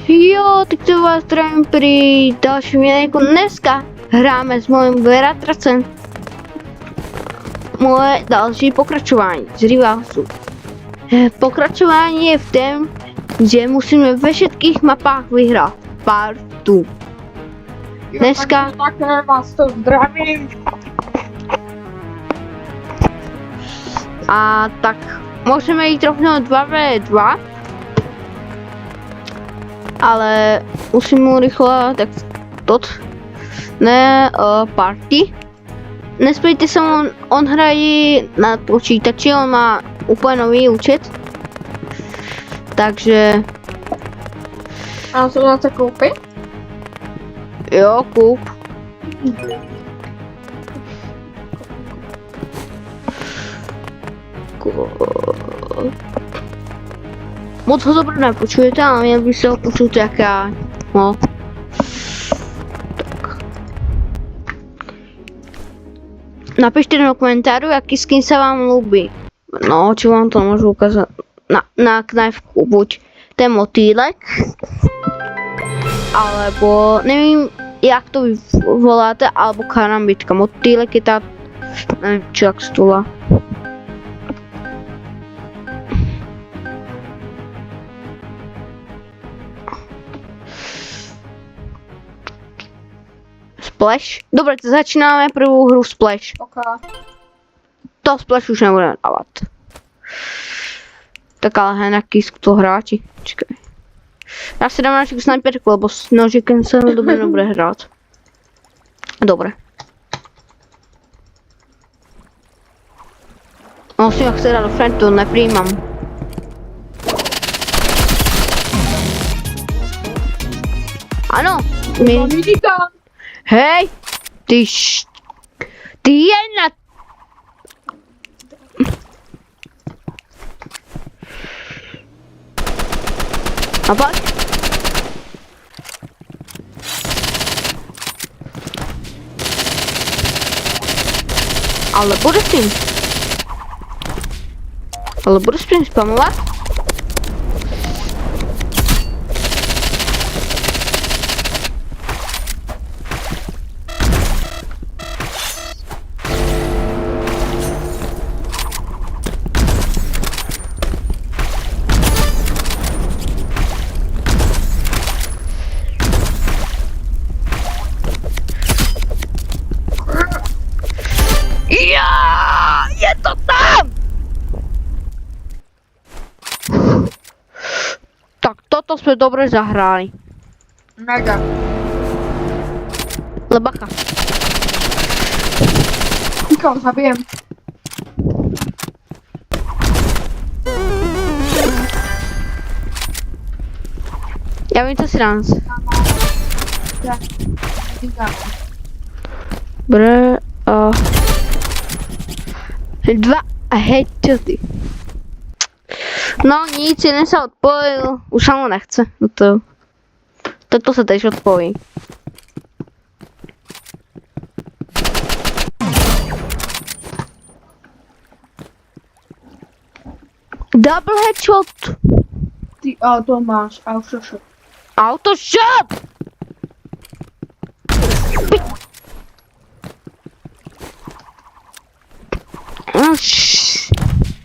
Jo, tak to vás zdravím pri dalším videjku. Dneska hráme s mojím bratracem moje další pokračování z Rivalsu. Pokračování je v tom, že musíme ve všetkých mapách vyhrát partu. Dneska... Také vás to zdravím. A tak můžeme jít rovnou 2v2. Ale musím mu rychle, tak tot, ne party. Nespojte se, on hraje na počítači, on má úplně nový účet. Takže... A co na to koupit? Jo, kup. Moc ho dobře nepočujete, ale měl by se ho počít jak já. No. Tak. Napište do komentářů, jaký skin se vám líbí. No, či vám to můžu ukázat na knajvku. Buď ten motýlek, alebo nevím, jak to vy voláte, alebo karambička. Motýlek je ta, nevím, či jak se to volá. Splash. Dobre, začínáme prvú hru Splash. Ok. To Splash už nebudeme dávat. Tak ale henaký sú to hráči. Čekaj. Já si dám našiku snajperku, lebo s nožikem se nebude hrát. Dobre. Musím jak se dát do frontu, nepřijímám. Ano. Hej, ty jedna. A pak? Ale bude s tím spamovat? Ja, je to tam! Tak toto jsme dobře zahráli. Mega. Lebacha. Nikoho zabijem. Já vím, co si dám. Bre, dva headshoty. No nic, jeden se odpojil, už ho nechce. Toto se tež odpojí. Double headshot. Ty auto máš, autoshot. Autoshot!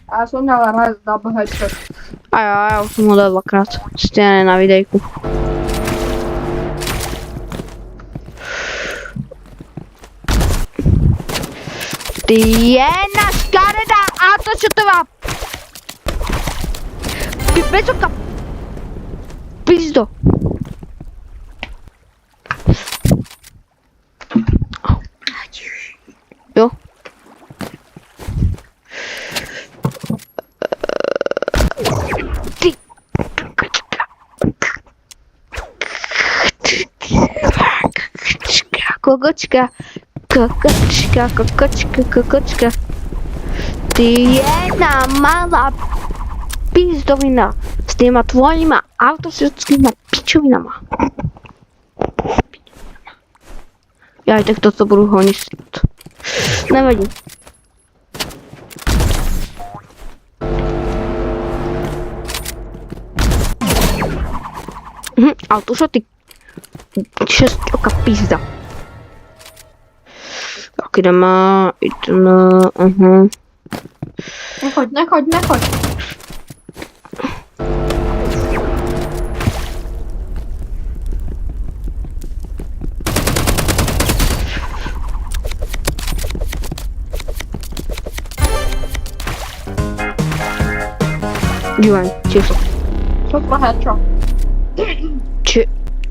A já jsem měl raz double headshot. A jo, já už jsem ho dal dvakrát. Stejně na videjku. Ty jedna škaredá autoshotová. Bezoka. Pizdo. Jo. Ty. Kokočka. Kokočka, kokočka, kokočka. Ty jedna malá pizdovina s těma tvojima autosudskýma pičovinama. Já tak toto budu honit. Nevadí. Autošoty. 6 oka pizda. Tak ideme. Nechoď. Dívaj, ticho. Super headshot.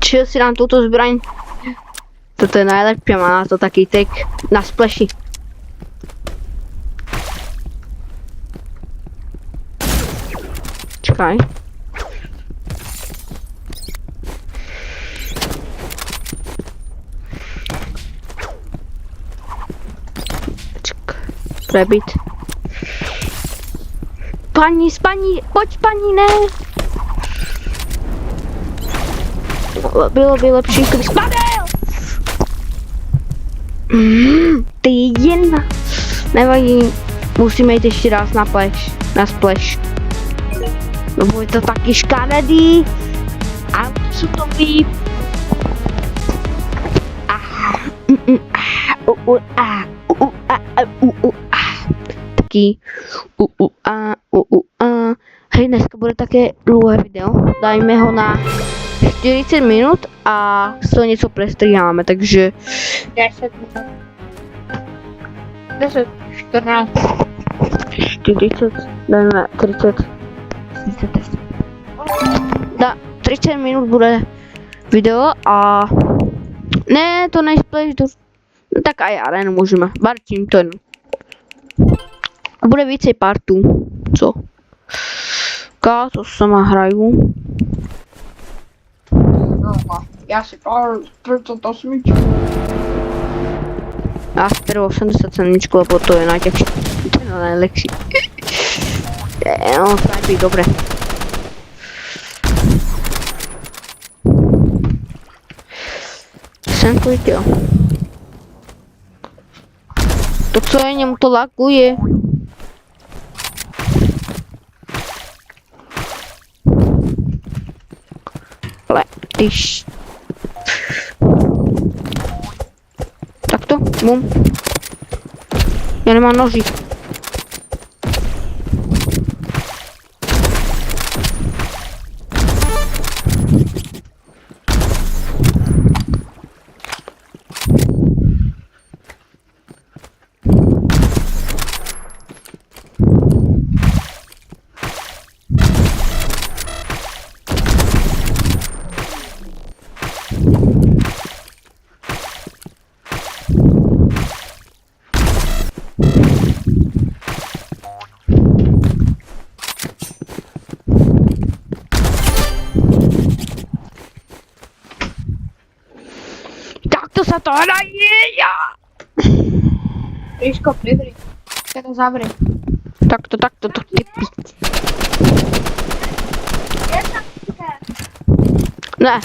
Či si dám túto zbraň? Toto je najlepšie, má na to taký tek na spleši. Čakaj. Prebit. Paní, pojď paní, ne! Bylo by lepší, kdyby spadl! Ty jedna. Nevadí, musíme jít ještě raz na splash. No je to taky škaredý. A co to ví? Taky hej, dneska bude také dlouhé video. Dajme ho na 40 minut a z toho něco prestříháme, takže 10 minut. 10, 14. 40, dajme 30. 30 minut bude video a ne, to nejspleš do... No, tak aj arenu můžeme, Bartím to jedno. A bude více partů, co? To sama hraju. Já si pár 38. Já si beru 87, lebo to je najťažší. To je najlepší. No, snajpí, dobre. Jsem klitil. To co je, němu to laguje. Ale když... Takto, bum. Já nemám noží. To sa to hraje, ja! Ríško, privri. Teda zavri. Takto, to typí. Ne.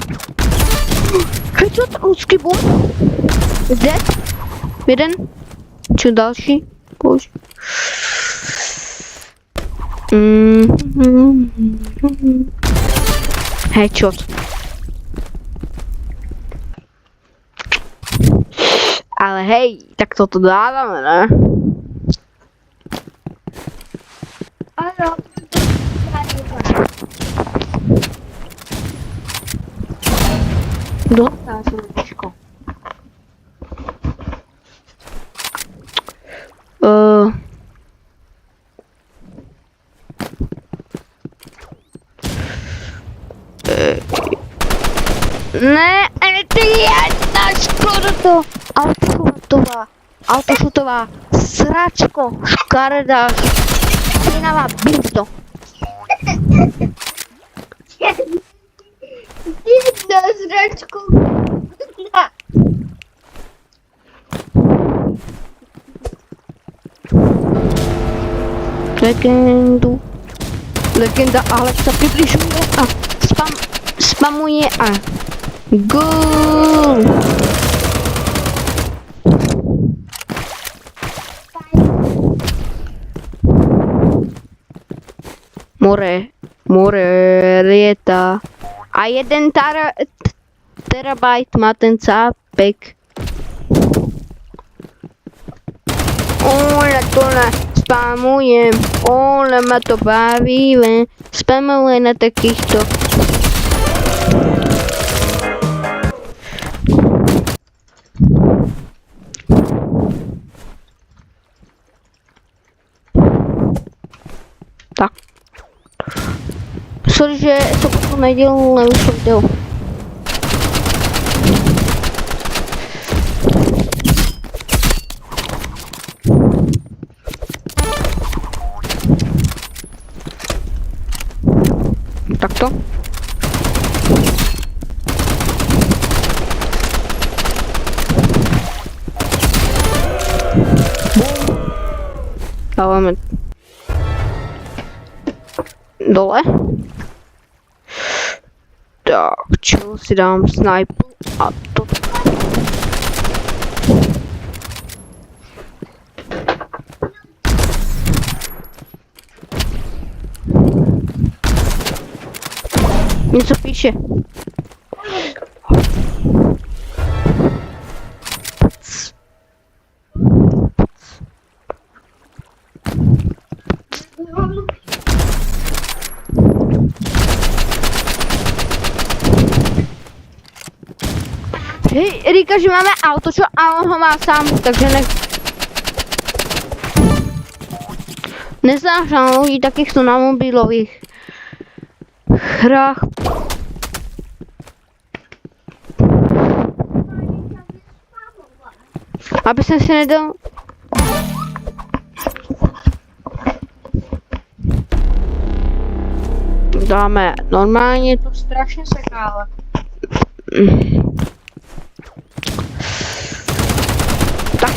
Čo to úzky bum? Kde? Jeden? Čo další? Bože. Headshot. Ale hej, tak toto dávame, ne? Áno. Dostal som ličko. Ne, ty jedna škoda to. Autošutová sračko, škaredá, špinavá bísto. Jedna zračku. Legenda Alexa přibližuje a spamuje a gól. More, rieta. A 1 terabajt má ten cápek. Ole to spamujem, ole ma to baví, len spamujem na takýchto. Tak. Sorry, že som potom nedělal na už video. Takto. Dáváme dole. Tak, čo si dám sniper a to. Něco píše. Hej, říká, že máme auto, čo? A on ho má sám, takže neznáš na ľudí takýchto na mobilových hrách. Aby som si nedal... Dáme normálně. To strašně seká, ale. Tak,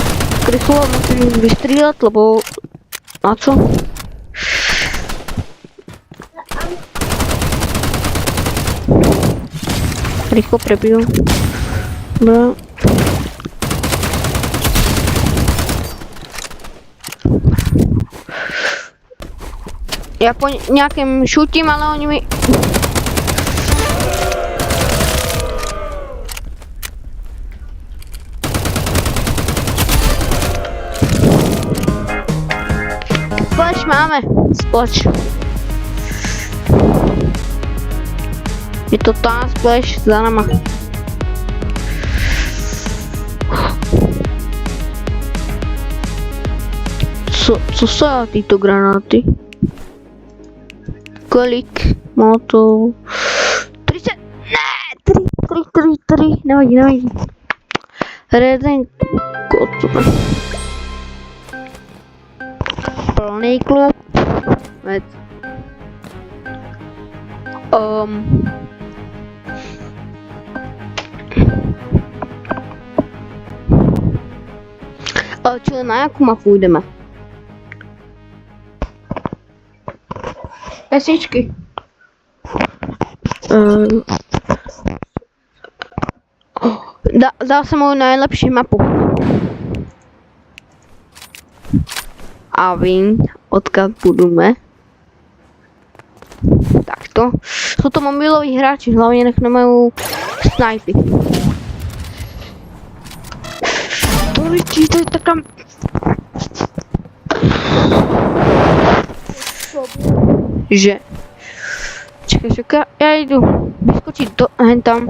rýchlo musím vystřílet, lebo... Na co? Rýchlo prebiju. No. Já po nějakém šutím, ale oni mi... Splash máme, splash. Je to tá splash za nama. Co sa títo granáty? Kolik má to? 30, ne, 3, nevadí. Reden kotve. Plný klub. Čili na jakou mapu jdeme? Pesičky. Dal jsem moju nejlepší mapu. A vím, odkud budeme. Takto. Jsou to mobiloví hráči, hlavně nech nemají snajpy. To je taká... Že? Čekaj, já jdu vyskočit do hen tam.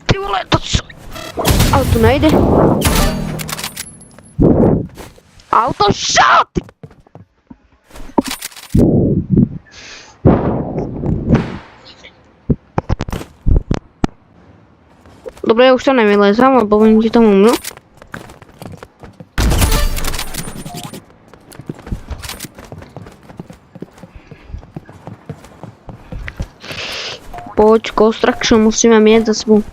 Ty vole, to co? Auto nejde. Auto shot! Dobre, ja už tam nevylezám, lebo oni ti tam umnú. Poď, construction musíme mít za sebou.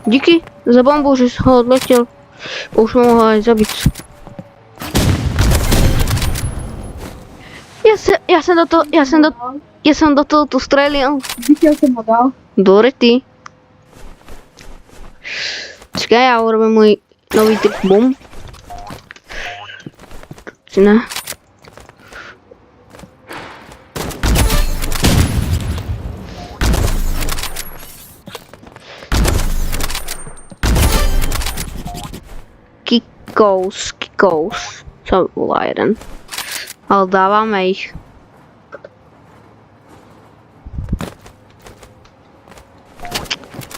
Díky za bombu, že jsi ho odletěl. Už ho mohla aj zabít. Já jsem do toho tu střelil. Viděl jsem ho dál. Dorety. Čekaj, já urobím můj nový trik boom. Či ne? Kikous. Co volá jeden. Ale dáváme jich.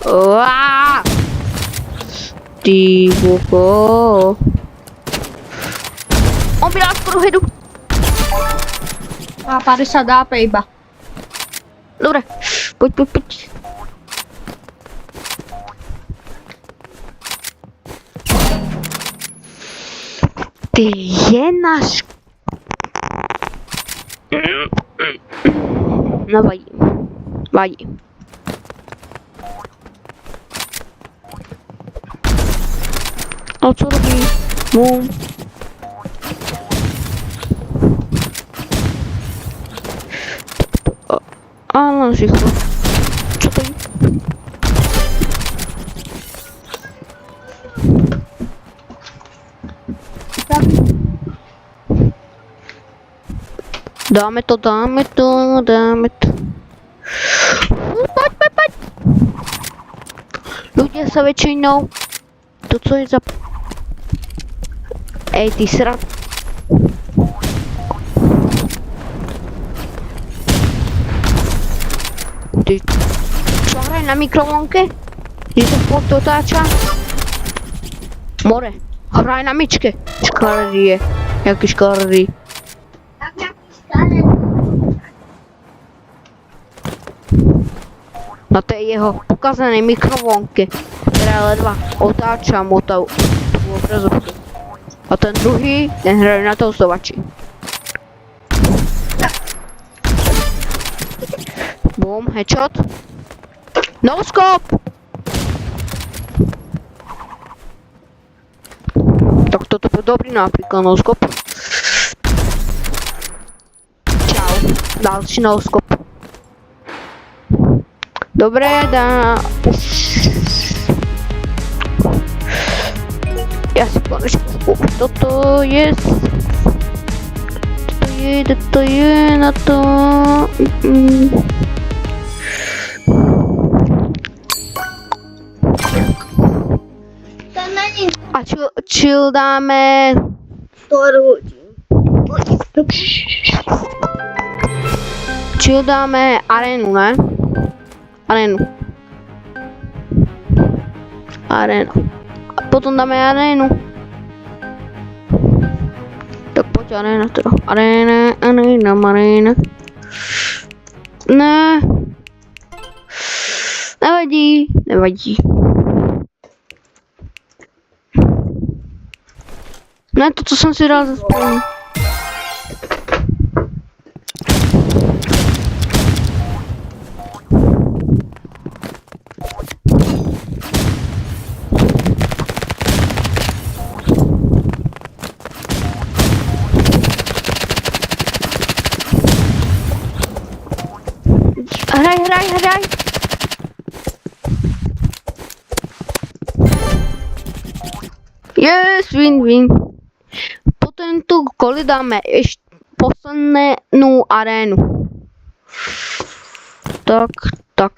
Uaaaa! Ty boko. On by dal skoro headu. Má 50 HP iba. Dobre, poď. Ty je náš... No vadí. A co robí? Boom. Ale žicho. Co to je? Dáme to. Pojď. Ľudia sa väčšinou... To co je za... Ej, ty sra... Ty... Čo hraj na mikrovlnke? Že to pod otáča? More, hraj na myčke. Škaredý je. Jaký škaredý. Na tej jeho pokazanej mikrovlnke, ktorá ledva otáča mu tú obrazovku. A ten druhý, ten hrajú na toustovači. Boom, headshot. No scope! Tak toto byl dobrý nápík, no scope. Čau, další no scope. Dobré, já si konečně toto je na to. To není A chill dáme 100 hodin. Chill dáme arénu, ne? Arénu. A potom dáme arénu. Tak pojď aréna teda. Aréna. Ne. Nevadí. Ne, to co jsem si dal za správně. Hraj. Yes, win. Potom tu koli dáme ještě poslednou arénu. Tak.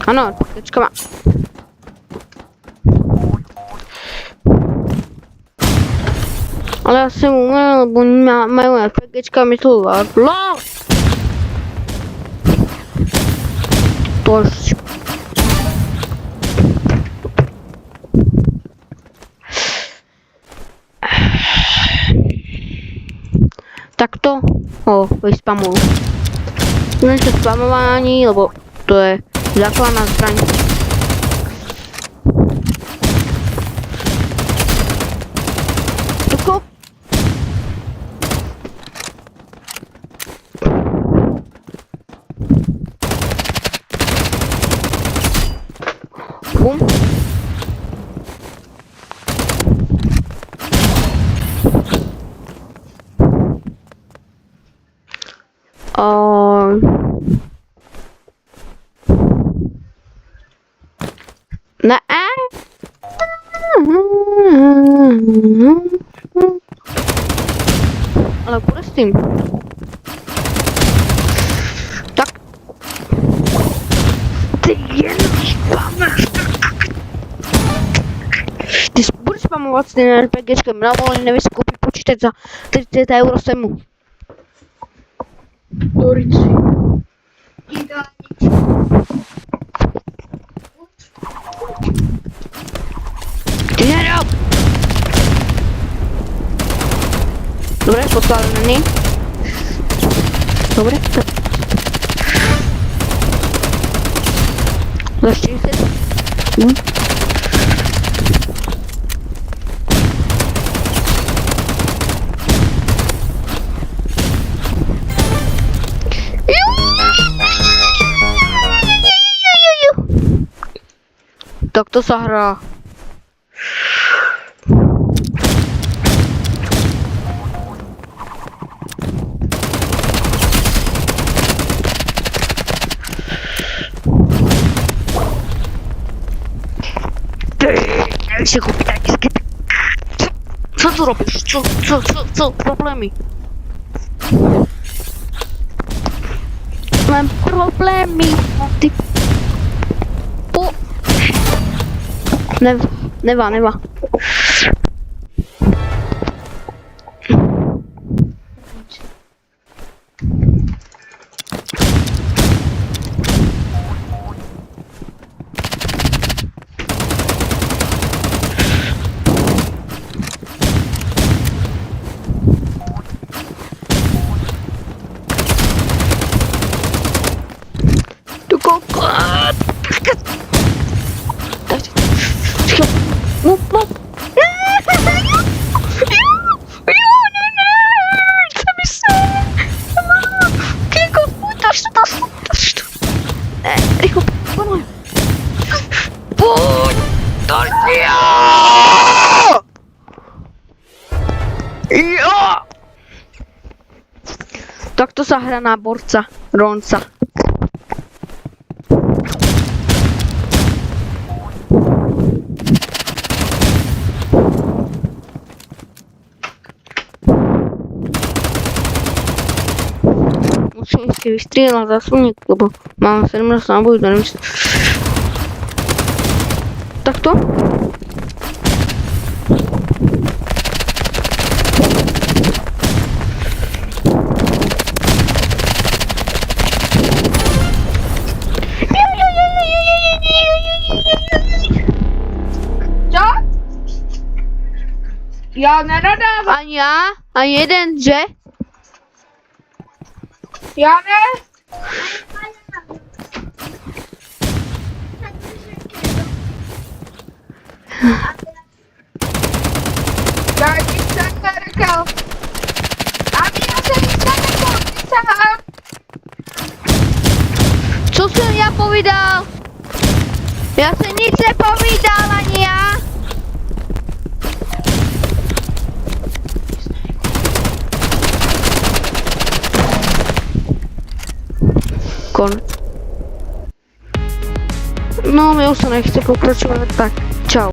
Ano, teďka má. Ale já jsem uměl, lebo oni mají RPGčka, mi to vládlo. Tož. Takto ho vyspamuju. Nechte spamování, lebo to je základná zbraň. Bum. Ne. Ale bude s tím. Tak. Ty jen Ty budeš spamovat s tím RPGčkem, na volně nevíš koupit počítač za 30 € semu. Dorici. Ty nerob! Dobre, posládaný. Dobre, tak. Za 40. Tak to sa hrá. Si kúpiť taký sket. Co tu robíš? Co? Problémy? Mám problémy. Ty... Neva. Tu kokot! Takto sa hrá na borca, Ronca. Musím si vystrieľať zásobník, lebo mám 17 nábojů, to nevím. Takto? Čo? Ja nenadávam. Ani ja, ani jeden, že? Ja ne. Ja nič som nerekal. Ani ja som nič nerekal. Prisahám. Co som ja povedal? Ja som nič nepovedal, ani ja. No, mi už sa nechce pokračovať, tak čau.